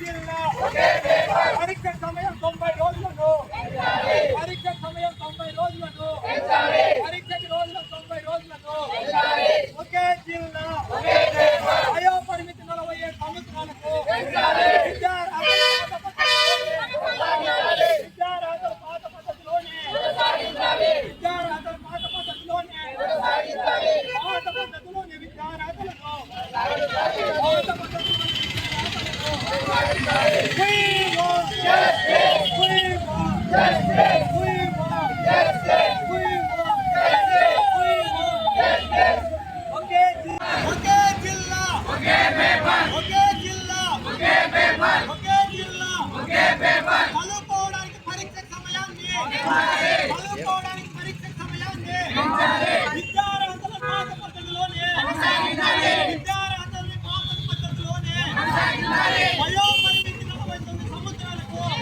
జిల్లా పరీక్ష సమయం 90 రోజులను పరీక్ష సమయం 90 రోజులను పరీక్షకి రోజులు 90 రోజులను ఒకే జిల్లా వయో పరిమితి 47 సంవత్సరాలకు విద్యార్హతలు పాత పద్ధతిలోనే విద్యార్హతలను కలుపుకోవడానికి పరీక్ష సమయాన్ని విద్యార్హతలు పాత పద్ధతిలోనే విద్యార్హతల్ని పాత పద్ధతిలోనే వయో పరిమితి 49 సంవత్సరాలకు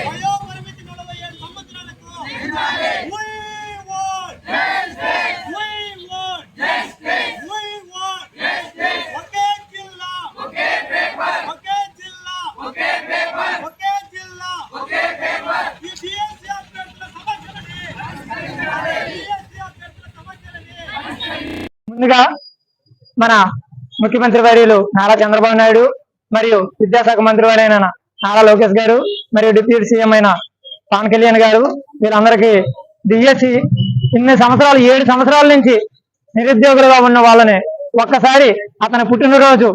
వయో పరిమితి 47 సంవత్సరాలకు ఒకే జిల్లా ఒకే జిల్లా ఒకే జిల్లా ఈ డిఎస్సి అభ్యర్థుల సమస్యలని ముందుగా మన ముఖ్యమంత్రి వర్యులు నారా చంద్రబాబు నాయుడు మరియు విద్యాశాఖ మంత్రి వారైన నారా లోకేష్ గారు మరియు డిప్యూటీ సీఎం అయిన పవన్ కళ్యాణ్ గారు వీళ్ళందరికీ డిఎస్సి ఇన్ని సంవత్సరాలు 7 సంవత్సరాల నుంచి నిరుద్యోగులుగా ఉన్న వాళ్ళని ఒక్కసారి అతని పుట్టినరోజు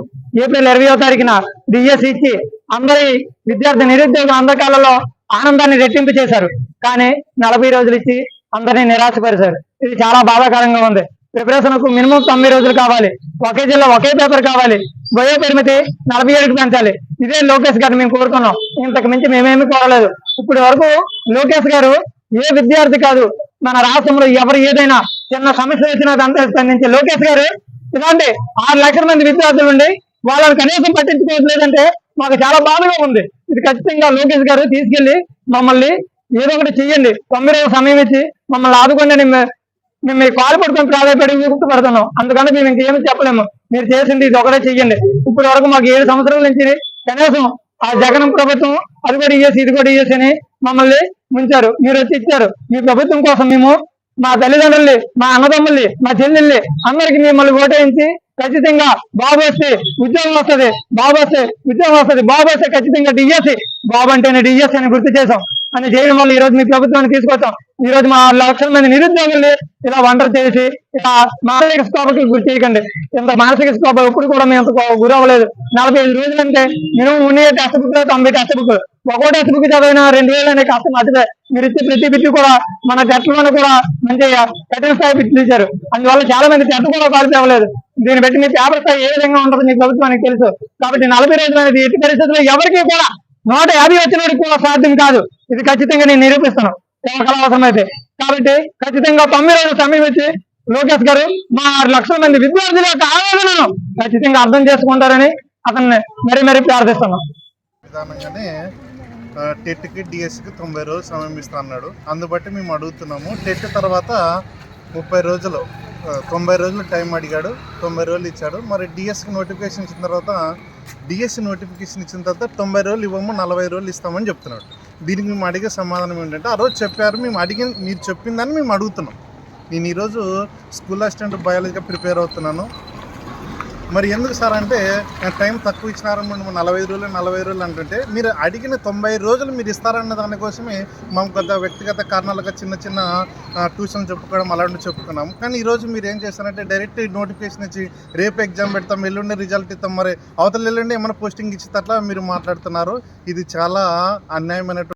ఏప్రిల్ 20వ తారీఖున డిఎస్సి ఇచ్చి అందరి విద్యార్థి నిరుద్యోగుల అందకాలలో ఆనందాన్ని రెట్టింపు చేశారు. కానీ 40 రోజులు ఇచ్చి అందరినీ నిరాశపరిచారు. ఇది చాలా బాధాకరంగా ఉంది. ప్రిపరేషన్ కు మినిమం 90 రోజులు కావాలి. ఒకే జిల్లా ఒకే పేపర్ కావాలి. వయో పరిమితి 47కి పెంచాలి. ఇదే లోకేష్ గారిని మేము కోరుతున్నాం. ఇంతకు మించి మేమేమి కోరలేదు. ఇప్పటి వరకు లోకేష్ గారు ఏ విద్యార్థి కాదు, మన రాష్ట్రంలో ఎవరు ఏదైనా చిన్న సమస్య వచ్చినా దాంతో స్పందించే లోకేష్ గారు ఇలాంటి 6 లక్షల మంది విద్యార్థులు ఉండి వాళ్ళని కనీసం పట్టించుకోవట్లేదంటే మాకు చాలా బాధగా ఉంది. ఇది ఖచ్చితంగా లోకేష్ గారు తీసుకెళ్లి మమ్మల్ని ఏదో ఒకటి చెయ్యండి, 90 రోజుల సమయం ఇచ్చి మమ్మల్ని ఆదుకోండి. మేము మీరు కాలు పడుకొని ప్రాధాయపడి గుర్తుపడుతున్నాం. అందుకని మేము ఇంకేమీ చెప్పలేము. మీరు చేసింది ఇది ఒకటే చెయ్యండి. ఇప్పటి వరకు మాకు 7 సంవత్సరాల నుంచి కనీసం ఆ జగన్ ప్రభుత్వం అది కూడా ఇయ్యేసి ఇది కూడా ఇయ్యేసి అని మమ్మల్ని ముంచారు. మీరు వచ్చి ఇచ్చారు. మీ ప్రభుత్వం కోసం మేము మా తల్లిదండ్రుల్ని, మా అన్నదమ్ముల్ని, మా చెల్లెల్ని అందరికి మిమ్మల్ని ఓటేయించి ఖచ్చితంగా బాబు వస్తే ఉద్యోగం వస్తుంది, బాబు వస్తే ఉద్యోగం వస్తుంది, బాబు వస్తే ఖచ్చితంగా డిఎస్సి, బాబు అంటేనే డిఎస్సి అని గుర్తు చేశాం అని చేయడం వల్ల ఈ రోజు మీ ప్రభుత్వాన్ని తీసుకొచ్చాం. ఈ రోజు మా 6 లక్షల మంది నిరుద్యోగుల్ని ఇలా ఒంటరి చేసి ఇలా మానసిక స్తోభకి గురి చేయకండి. ఇంత మానసిక స్తోభ ఎప్పుడు కూడా మేము గురవ్వలేదు. 45 రోజులు అంటే మినిమం ఉండే టెక్స్ట్ బుక్ 90 టెక్స్ట్ బుక్, ఒక్కో టెక్స్ట్ బుక్ చదివిన 2000 అనే కష్టం మర్చిపోయి మీరు ఇచ్చే ప్రతి బిట్టు కూడా మన టెస్ట్లోనే కూడా మంచిగా కఠిన స్థాయి బిట్లు ఇచ్చారు. అందువల్ల చాలా మంది టెస్ట్ కూడా క్వాలిఫై అవ్వలేదు. దీన్ని బట్టి మీ పేపర్ స్థాయి ఏ విధంగా ఉంటుంది మీ ప్రభుత్వానికి తెలుసు. కాబట్టి 40 రోజులు అనేది ఎట్టి పరిస్థితుల్లో ఎవరికి కూడా 150 వచ్చినోడికి కూడా సాధ్యం కాదు. ఇది ఖచ్చితంగా నేను నిరూపిస్తాను అవసరం అయితే. కాబట్టి ఖచ్చితంగా 90 రోజులు సమయం ఇచ్చి లోకేష్ గారు మా 6 లక్షల మంది విద్యార్థుల యొక్క ఆవేదనను ఖచ్చితంగా అర్థం చేసుకుంటారని అతన్ని మరీ ప్రార్థిస్తున్నాం. విధానంగానే టెట్కి డిఎస్సికి 90 రోజులు సమయం ఇస్తా అన్నాడు. అందుబట్టి మేము అడుగుతున్నాము. టెట్ తర్వాత 30 రోజులు 90 రోజులు టైం అడిగాడు, 90 రోజులు ఇచ్చాడు. మరి డిఎస్సికి నోటిఫికేషన్ ఇచ్చిన తర్వాత డిఎస్సి నోటిఫికేషన్ ఇచ్చిన తర్వాత 90 రోజులు ఇవ్వము 40 రోజులు ఇస్తామని చెప్తున్నాడు. దీనికి మేము అడిగే సమాధానం ఏంటంటే ఆ రోజు చెప్పారు, మీరు చెప్పిందని మేము అడుగుతున్నాం. నేను ఈరోజు స్కూల్ అసిస్టెంట్ బయాలజీగా ప్రిపేర్ అవుతున్నాను. మరి ఎందుకు సార్ అంటే టైం తక్కువ ఇచ్చినారని 45 రోజులు అంటుంటే మీరు అడిగిన 90 రోజులు మీరు ఇస్తారన్న దానికోసమే మేము కొద్దిగా వ్యక్తిగత కారణాలుగా చిన్న ట్యూషన్ చెప్పుకోవడం అలాంటివి చెప్పుకున్నాము. కానీ ఈరోజు మీరు ఏం చేస్తారంటే డైరెక్ట్ నోటిఫికేషన్ ఇచ్చి రేపు ఎగ్జామ్ పెడతాం, ఎల్లుండి రిజల్ట్ ఇస్తాం, మరి అవతల ఎల్లుండి ఏమైనా పోస్టింగ్ ఇచ్చేటట్లా మీరు మాట్లాడుతున్నారు. ఇది చాలా అన్యాయమైనటువంటి